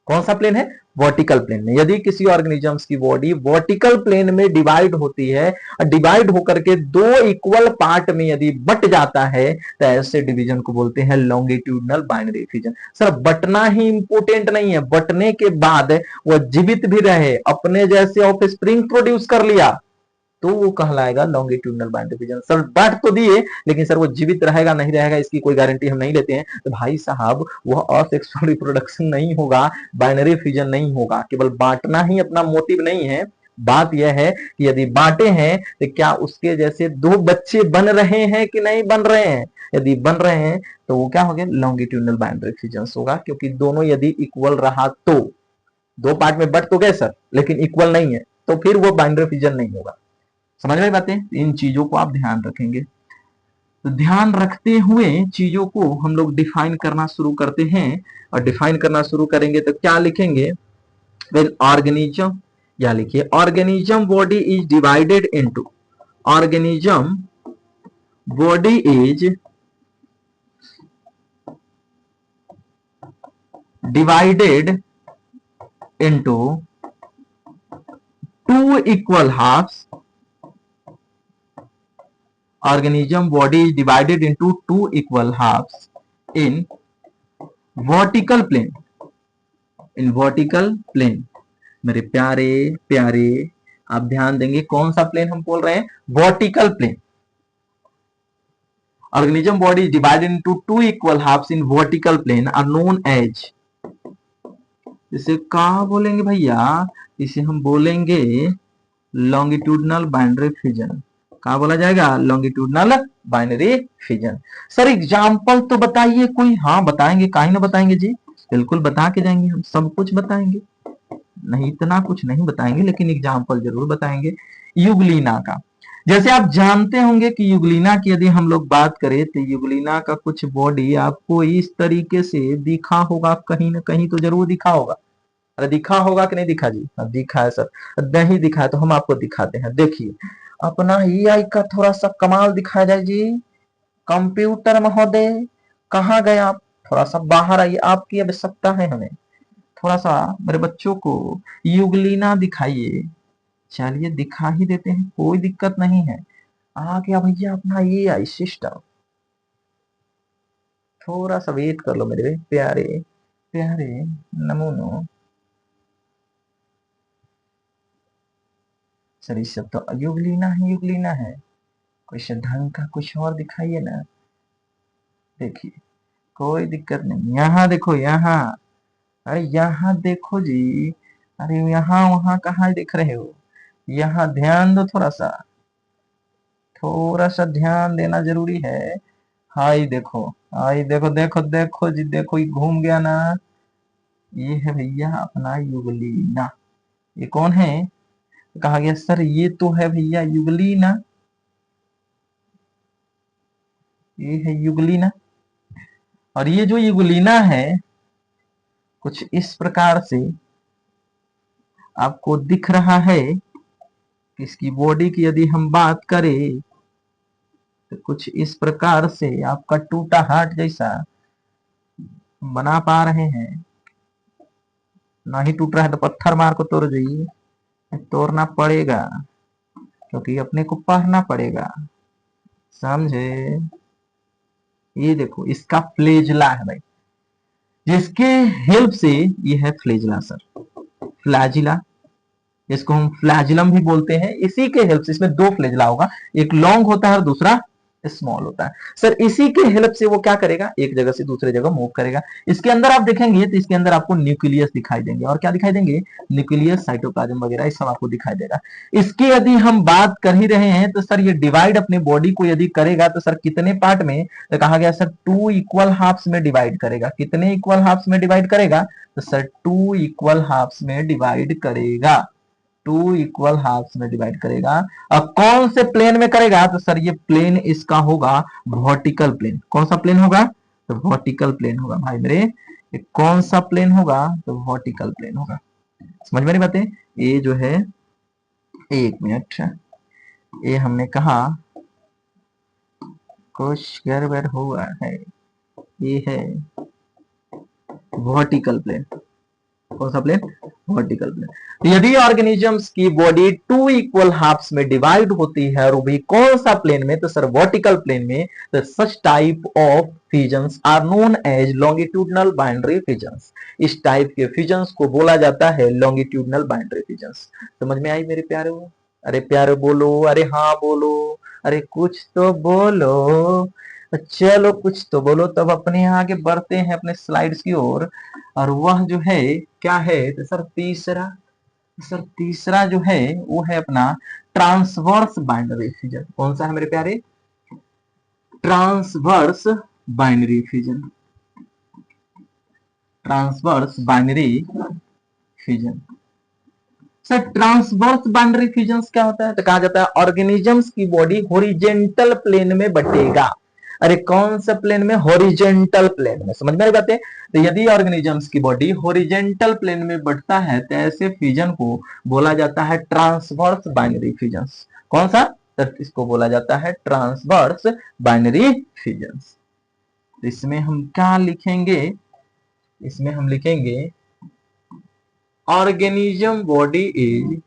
कौन सा प्लेन है? वर्टिकल प्लेन में। यदि किसी ऑर्गेनिजम्स की बॉडी वर्टिकल प्लेन में डिवाइड होती है, और डिवाइड होकर के 2 इक्वल पार्ट में यदि बट जाता है, तो ऐसे डिवीजन को बोलते हैं लॉन्गिट्यूडनल बाइनरी फिजन। सर बटना ही इंपोर्टेंट नहीं है, बटने के बाद वह जीवित भी रहे, अपने जैसे ऑफ स्प्रिंग प्रोड्यूस कर लिया, तो वो कहलाएगा लॉन्गिट्यूडनल बाइनरी फ्यूजन। सर बांट तो दिए, लेकिन सर वो जीवित रहेगा नहीं रहेगा इसकी कोई गारंटी हम नहीं लेते हैं। तो भाई साहब वह असेक्सुअल रिप्रोडक्शन नहीं होगा, बाइनरी फ्यूजन नहीं होगा। केवल बांटना ही अपना मोटिव नहीं है। बात यह है कि यदि बांटे हैं तो क्या उसके जैसे दो बच्चे बन रहे हैं कि नहीं बन रहे हैं। यदि बन रहे हैं तो वो क्या हो गया, लॉन्गिट्यूडनल बाइनरी फ्यूजन होगा, क्योंकि दोनों यदि इक्वल रहा तो। दो पार्ट में बट तो गए सर, लेकिन इक्वल नहीं है तो फिर वो बाइनरी फ्यूजन नहीं होगा। समझ में बातें, इन चीजों को आप ध्यान रखेंगे। तो ध्यान रखते हुए चीजों को हम लोग डिफाइन करना शुरू करते हैं। और डिफाइन करना शुरू करेंगे तो क्या लिखेंगे, वेन ऑर्गेनिज्म, या लिखिए organism body is divided into, organism body is divided into two equal halves. Organism body is divided into two equal halves in vertical plane. In vertical plane. मेरे प्यारे प्यारे आप ध्यान देंगे, कौन सा प्लेन हम बोल रहे हैं, vertical plane. Organism body is divided into two equal halves in vertical plane are known as, इसे क्या बोलेंगे भैया, इसे हम बोलेंगे लॉन्गिट्यूडनल बाइनरी फ्यूजन। क्या बोला जाएगा, longitudinal binary fusion. Sir example तो बताइए कोई। हाँ बताएंगे, काहे ना बताएंगे जी, बिल्कुल बता के जाएंगे, हम सब कुछ बताएंगे, नहीं इतना कुछ नहीं बताएंगे लेकिन एग्जाम्पल जरूर बताएंगे। युगलीना का, जैसे आप जानते होंगे कि युगलीना की यदि हम लोग बात करें तो युगलीना का कुछ बॉडी आपको इस तरीके से दिखा होगा, कहीं ना कहीं तो जरूर दिखा होगा। अरे दिखा होगा कि नहीं दिखा जी, दिखा है सर। नहीं दिखा है तो हम आपको दिखाते हैं। देखिए अपना AI का थोड़ा सा कमाल दिखाया जाए जी। कंप्यूटर महोदय कहाँ गए आप, थोड़ा सा बाहर आइए, आपकी आवश्यकता है हमें। थोड़ा सा मेरे बच्चों को युगलीना दिखाइए। चलिए दिखा ही देते हैं, कोई दिक्कत नहीं है। आ गया भैया अपना AI सिस्टम। थोड़ा सा वेट कर लो मेरे प्यारे प्यारे नमूनो। सर इस सब तो युगलीना है, युगलीना है, कुछ ढंग का कुछ और दिखाइए ना। देखिए कोई दिक्कत नहीं, यहाँ देखो यहाँ, अरे यहाँ देखो जी, अरे यहाँ वहां कहाँ दिख रहे हो, यहाँ ध्यान दो थोड़ा सा, थोड़ा सा ध्यान देना जरूरी है। हाई देखो, हाई देखो, देखो देखो जी, देखो ये घूम गया ना, ये है भैया अपना युगलीना। ये कौन है, कहा गया सर ये तो है भैया युगलीना, ये है युगलीना। और ये जो युगलीना है कुछ इस प्रकार से आपको दिख रहा है। इसकी बॉडी की यदि हम बात करें तो कुछ इस प्रकार से आपका टूटा हार्ट जैसा बना पा रहे हैं। ना ही टूट रहा है तो पत्थर मार को तोड़ जाइए, तोड़ना पड़ेगा क्योंकि अपने को पढ़ना पड़ेगा, समझे। ये देखो इसका फ्लेजला है भाई, जिसके हेल्प से ये है फ्लेजला सर, फ्लैजिला, इसको हम फ्लैजिलम भी बोलते हैं। इसी के हेल्प से, इसमें दो फ्लेजला होगा, एक लॉन्ग होता है और दूसरा स्मॉल होता है सर। इसी के हेल्प से वो क्या करेगा, एक जगह से दूसरे जगह मूव करेगा। इसके अंदर आप देखेंगे तो इसके अंदर आपको न्यूक्लियस दिखाई देंगे, और क्या दिखाई देंगे, न्यूक्लियस, साइटोप्लाज्म वगैरह, ये सब आपको दिखाई देगा। इसकी यदि हम बात कर ही रहे हैं तो सर ये डिवाइड अपने बॉडी को यदि करेगा तो सर कितने पार्ट में, तो कहा गया सर 2 इक्वल हाफ्स में डिवाइड करेगा। कितने इक्वल हाफ्स में डिवाइड करेगा, तो सर 2 इक्वल हाफ्स में डिवाइड करेगा, 2 इक्वल हाफ्स में डिवाइड करेगा। अब कौन से प्लेन में करेगा, तो सर ये प्लेन इसका होगा वर्टिकल प्लेन। कौन सा प्लेन होगा, तो वर्टिकल प्लेन होगा भाई मेरे। ये कौन सा प्लेन होगा, तो वर्टिकल प्लेन होगा। समझ में नहीं बातें, ये जो है, एक मिनट, ये हमने कहा कुछ गड़बड़ हुआ है, ये है वर्टिकल प्लेन। कौन सा प्लेन, वर्टिकल प्लेन। यदि ऑर्गेनिजम्स की बॉडी 2 इक्वल हाफ्स में डिवाइड होती है और वो भी कौन सा प्लेन में, तो सर वर्टिकल प्लेन में, तो such type of fusions are known as longitudinal binary fusions. इस टाइप के फ्यूजन्स को बोला जाता है लॉन्गिट्यूडनल बाइनरी फ्यूजन्स। समझ में आई मेरे प्यारे हो, अरे प्यारे बोलो, अरे हाँ बोलो, अरे कुछ तो बोलो, चलो कुछ तो बोलो। तब अपने यहाँ आगे बढ़ते हैं अपने स्लाइड्स की ओर। और वह जो है क्या है, तो सर तीसरा, सर तीसरा जो है वो है अपना ट्रांसवर्स बाइनरी फिजन। कौन सा है मेरे प्यारे? Transverse binary fission. Transverse binary fission. Sir transverse binary fission क्या होता है? तो कहा जाता है ऑर्गेनिजम्स की बॉडी हॉरिजेंटल प्लेन में बटेगा। अरे कौन सा प्लेन में? हॉरिजेंटल प्लेन में। समझ में आ रही बात है? तो यदि ऑर्गेनिजम्स की बॉडी हॉरिजेंटल प्लेन में बढ़ता है तो ऐसे फ्यूजन को बोला जाता है ट्रांसवर्स बाइनरी फ्यूजन। कौन सा? तो इसको बोला जाता है ट्रांसवर्स बाइनरी फ्यूजन। तो इसमें हम क्या लिखेंगे? इसमें हम लिखेंगे organism body is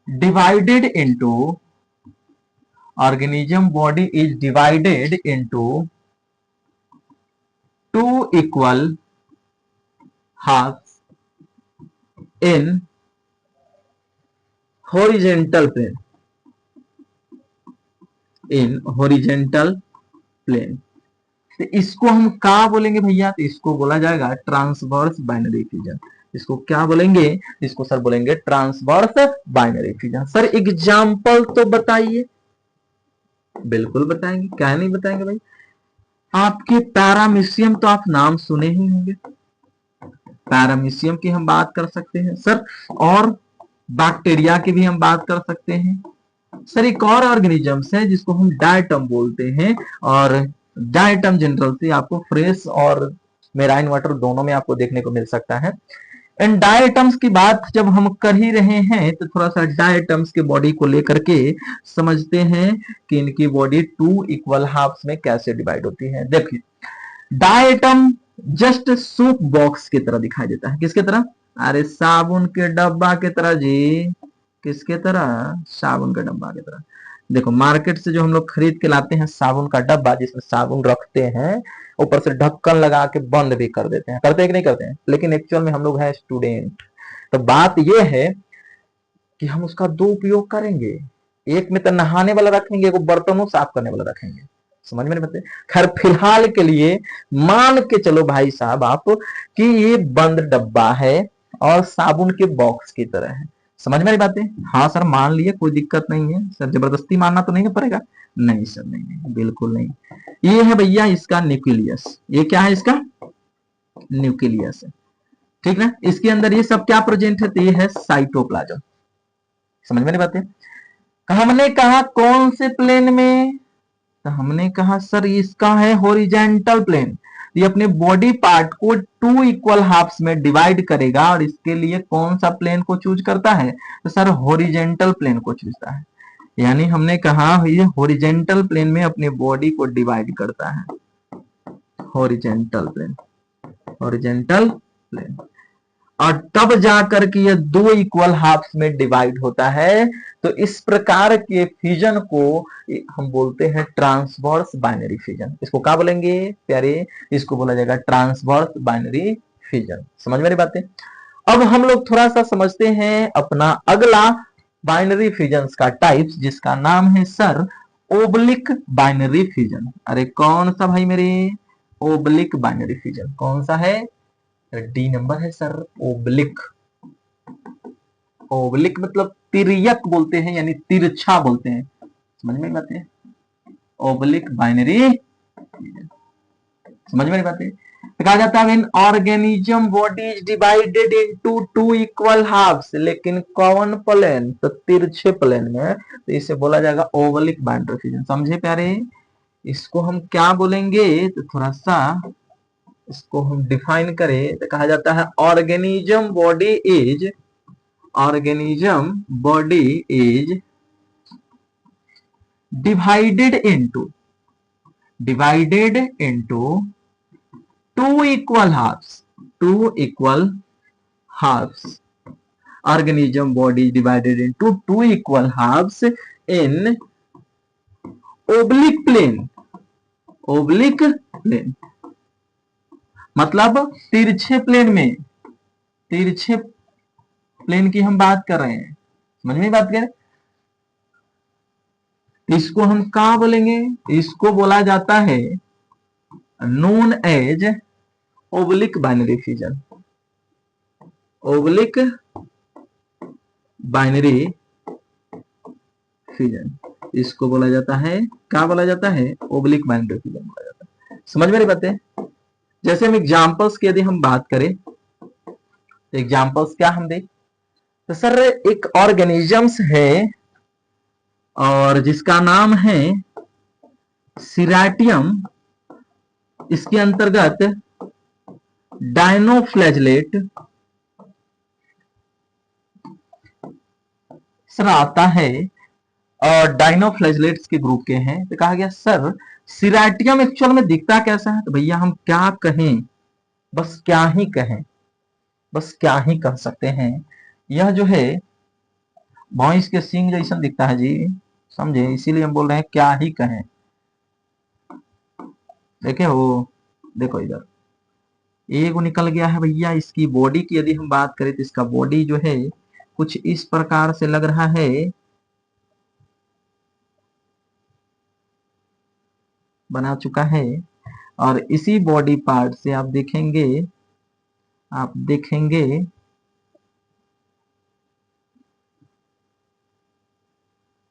divided into organism body is divided into two equal halves in horizontal plane, in horizontal plane। तो इसको हम क्या बोलेंगे भैया? तो इसको बोला जाएगा ट्रांसवर्स बाइनरी फ्यूजन। इसको क्या बोलेंगे? इसको सर बोलेंगे transverse binary fusion. Sir example तो बताइए। बिल्कुल बताएंगे, क्या नहीं बताएंगे भाई। आपके पैरामीशियम तो आप नाम सुने ही होंगे, पैरामीशियम की हम बात कर सकते हैं सर, और बैक्टीरिया की भी हम बात कर सकते हैं सर। एक और ऑर्गेनिजम्स है जिसको हम डायटम बोलते हैं, और डायटम जनरल से आपको फ्रेश और मेराइन वाटर दोनों में आपको देखने को मिल सकता है। इन डायटम्स की बात जब हम कर ही रहे हैं तो थोड़ा सा डायटम्स के बॉडी को लेकर के समझते हैं कि इनकी बॉडी टू इक्वल हाफ्स में कैसे डिवाइड होती है। देखिए डायटम जस्ट सूप बॉक्स की तरह दिखाई देता है। किसके तरह? अरे साबुन के डब्बा की तरह जी। किसके तरह? साबुन का डब्बा की तरह। देखो मार्केट से जो हम लोग खरीद के लाते हैं साबुन का डब्बा, जिसमें साबुन रखते हैं, ऊपर से ढक्कन लगा के बंद भी कर देते हैं, करते हैं कि नहीं करते हैं? लेकिन एक्चुअल में हम लोग हैं स्टूडेंट, तो बात यह है कि हम उसका दो उपयोग करेंगे। एक में तो नहाने वाला रखेंगे, एक बर्तनों साफ करने वाला रखेंगे। समझ में नहीं बते? खैर फिलहाल के लिए मान के चलो भाई साहब आप कि ये बंद डब्बा है और साबुन के बॉक्स की तरह है। समझ में नहीं बातें? हाँ सर मान लिए, कोई दिक्कत नहीं है सर, जबरदस्ती मानना तो नहीं पड़ेगा। नहीं सर, नहीं नहीं बिल्कुल नहीं। ये है भैया इसका न्यूक्लियस। ये क्या है? इसका न्यूक्लियस है, ठीक ना। इसके अंदर ये सब क्या प्रेजेंट है? तो ये है साइटोप्लाज्म। समझ में नहीं बातें? हमने कहा कौन से प्लेन में? तो हमने कहा सर इसका है हॉरिजॉन्टल प्लेन। ये अपने बॉडी पार्ट को टू इक्वल हाफ्स में डिवाइड करेगा, और इसके लिए कौन सा प्लेन को चूज करता है? तो सर हॉरिजॉन्टल प्लेन को चूजता है। यानी हमने कहा ये हॉरिजॉन्टल प्लेन में अपने बॉडी को डिवाइड करता है। हॉरिजॉन्टल प्लेन, हॉरिजॉन्टल प्लेन, और तब जाकर के ये दो इक्वल हाफ्स में डिवाइड होता है। तो इस प्रकार के फ्यूजन को हम बोलते हैं ट्रांसवर्स बाइनरी फ्यूजन। इसको क्या बोलेंगे प्यारे? इसको बोला जाएगा ट्रांसवर्स बाइनरी फ्यूजन। समझ में आ रही बातें? अब हम लोग थोड़ा सा समझते हैं अपना अगला बाइनरी फ्यूजन का टाइप्स, जिसका नाम है सर ओब्लिक बाइनरी फ्यूजन। अरे कौन सा भाई मेरे? Oblique binary fusion. कौन सा है? डी नंबर है सर, ओब्लिक। ओब्लिक मतलब तिर्यक बोलते हैं, यानी तिरछा बोलते हैं। समझ में बात है? ओब्लिक बाइनरी, समझ में बात है? कहा जाता है organism body is divided into two equal halves, लेकिन कौन प्लेन? तो तिरछे प्लेन में। तो इसे बोला जाएगा ओब्लिक बाइनरी फ्यूजन। समझे प्यारे? इसको हम क्या बोलेंगे? तो थोड़ा सा इसको हम डिफाइन करें तो कहा जाता है organism body is, organism body is divided into, divided into two equal halves, two equal halves. organism body is divided into two equal halves in oblique plane, oblique plane मतलब तिरछे प्लेन में, तिरछे plane की हम बात कर रहे हैं, समझ में बात करें। इसको हम क्या बोलेंगे, इसको बोला जाता है known as oblique binary fission, oblique binary fission, इसको बोला जाता है, क्या बोला जाता है, ओब्लिक बाइनरी फिजन बोला जाता है। समझ में बातें। जैसे हम एग्जांपल्स की यदि हम बात करें, तो एग्जांपल्स क्या हम देख, तो सर एक ऑर्गेनिजम्स है और जिसका नाम है सिराटियम, इसके अंतर्गत डायनोफ्लैजलेट सर आता है और डायनोफ्लैजलेट्स के ग्रुप के हैं। तो कहा गया सर सिराटियम एक्चुअल में दिखता कैसा है, तो भैया हम क्या कहें, बस क्या ही कहें, बस क्या ही कह सकते हैं, यह जो है भैंस के सींग जैसा दिखता है जी, समझे, इसीलिए हम बोल रहे हैं क्या ही कहें। देखे वो, देखो इधर एक निकल गया है भैया। इसकी बॉडी की यदि हम बात करें तो इसका बॉडी जो है कुछ इस प्रकार से लग रहा है, बना चुका है। और इसी बॉडी पार्ट से आप देखेंगे, आप देखेंगे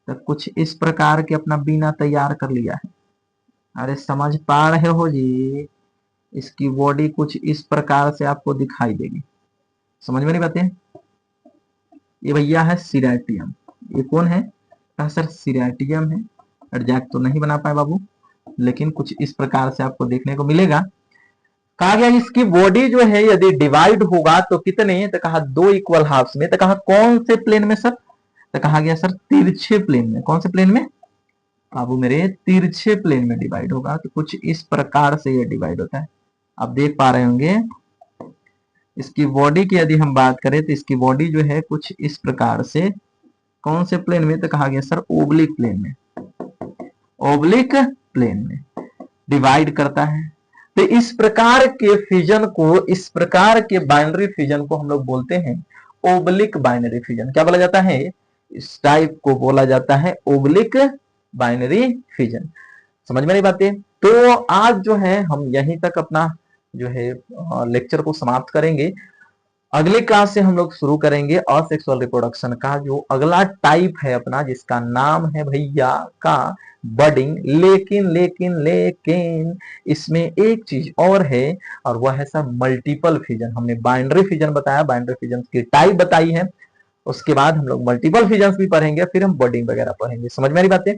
तो कुछ इस प्रकार के अपना बीना तैयार कर लिया है। अरे समझ पा रहे हो जी, इसकी बॉडी कुछ इस प्रकार से आपको दिखाई देगी, समझ में नहीं बातें। ये भैया है सिराटियम, ये कौन है, कहा सर सिराटियम है। एग्जैक्ट तो नहीं बना पाए बाबू, लेकिन कुछ इस प्रकार से आपको देखने को मिलेगा। कहा गया इसकी बॉडी जो है यदि डिवाइड होगा तो कितने, तो कहा 2 इक्वल हाफ्स में। तो कहा कौन से प्लेन में सर, तो कहा गया सर तिरछे प्लेन में। कौन से प्लेन में बाबू मेरे, तिरछे प्लेन में डिवाइड होगा। तो कुछ इस प्रकार से ये डिवाइड होता है, आप देख पा रहे होंगे। इसकी बॉडी की यदि हम बात करें तो इसकी बॉडी जो है कुछ इस प्रकार से, कौन से प्लेन में, तो कहा गया सर ओब्लिक प्लेन में, ओब्लिक प्लेन में डिवाइड करता है। तो इस प्रकार के फिजन को, इस प्रकार के बाइनरी फिजन को हम लोग बोलते हैं ओब्लिक बाइनरी फिजन। क्या बोला जाता है, इस टाइप को बोला जाता है ओब्लिक बाइनरी फिजन। समझ में नहीं बातें। तो आज जो है हम यहीं तक अपना जो है लेक्चर को समाप्त करेंगे। अगले क्लास से हम लोग शुरू करेंगे असेक्सुअल रिप्रोडक्शन का जो अगला टाइप है अपना, जिसका नाम है भैया का बडिंग। लेकिन लेकिन लेकिन इसमें एक चीज और है, और वह है सर मल्टीपल फिजन। हमने बाइनरी फिजन बताया, बाइनरी फिजन की टाइप बताई है, उसके बाद हम लोग मल्टीपल फिजन भी पढ़ेंगे, फिर हम बडिंग वगैरह पढ़ेंगे। समझ में आ रही बातें।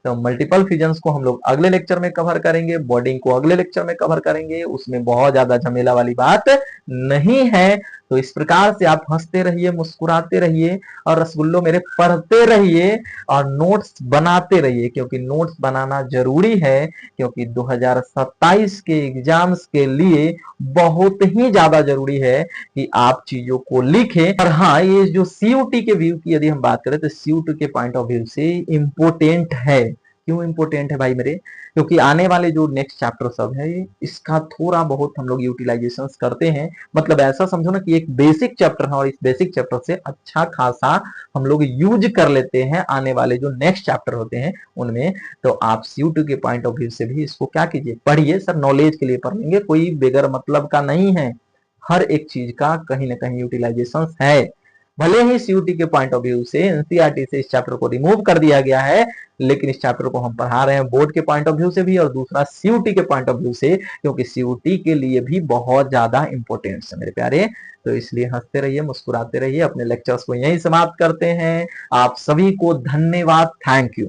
तो मल्टीपल फिजन्स को हम लोग अगले लेक्चर में कवर करेंगे, बॉडिंग को अगले लेक्चर में कवर करेंगे। उसमें बहुत ज्यादा झमेला वाली बात नहीं है। तो इस प्रकार से आप हंसते रहिए, मुस्कुराते रहिए और रसगुल्लो मेरे पढ़ते रहिए और नोट्स बनाते रहिए, क्योंकि नोट्स बनाना जरूरी है, क्योंकि 2027 के एग्जाम्स के लिए बहुत ही ज्यादा जरूरी है कि आप चीजों को लिखें। और हाँ, ये जो सीयूटी के व्यू की यदि हम बात करें तो सीयूटी के पॉइंट ऑफ व्यू से इंपोर्टेंट है। क्यों इंपोर्टेंट है भाई मेरे, क्योंकि आने वाले जो नेक्स्ट चैप्टर सब है इसका थोड़ा बहुत हम लोग यूटिलाइजेशन करते हैं। मतलब ऐसा समझो ना कि एक बेसिक चैप्टर है और इस बेसिक चैप्टर से अच्छा खासा हम लोग यूज कर लेते हैं आने वाले जो नेक्स्ट चैप्टर होते हैं उनमें। तो आप सीयूटी के पॉइंट ऑफ व्यू से भी इसको क्या कीजिए, पढ़िए। सर नॉलेज के लिए पढ़ेंगे, कोई बेगर मतलब का नहीं है। हर एक चीज का कहीं ना कहीं यूटिलाइजेशन है। भले ही सीयूटी के पॉइंट ऑफ व्यू से एनसीईआरटी से इस चैप्टर को रिमूव कर दिया गया है, लेकिन इस चैप्टर को हम पढ़ा रहे हैं बोर्ड के पॉइंट ऑफ व्यू से भी और दूसरा सीयूटी के पॉइंट ऑफ व्यू से, क्योंकि सीयूटी के लिए भी बहुत ज्यादा इंपॉर्टेंस है मेरे प्यारे। तो इसलिए हंसते रहिए, मुस्कुराते रहिए। अपने लेक्चर्स को यहीं समाप्त करते हैं। आप सभी को धन्यवाद, थैंक यू।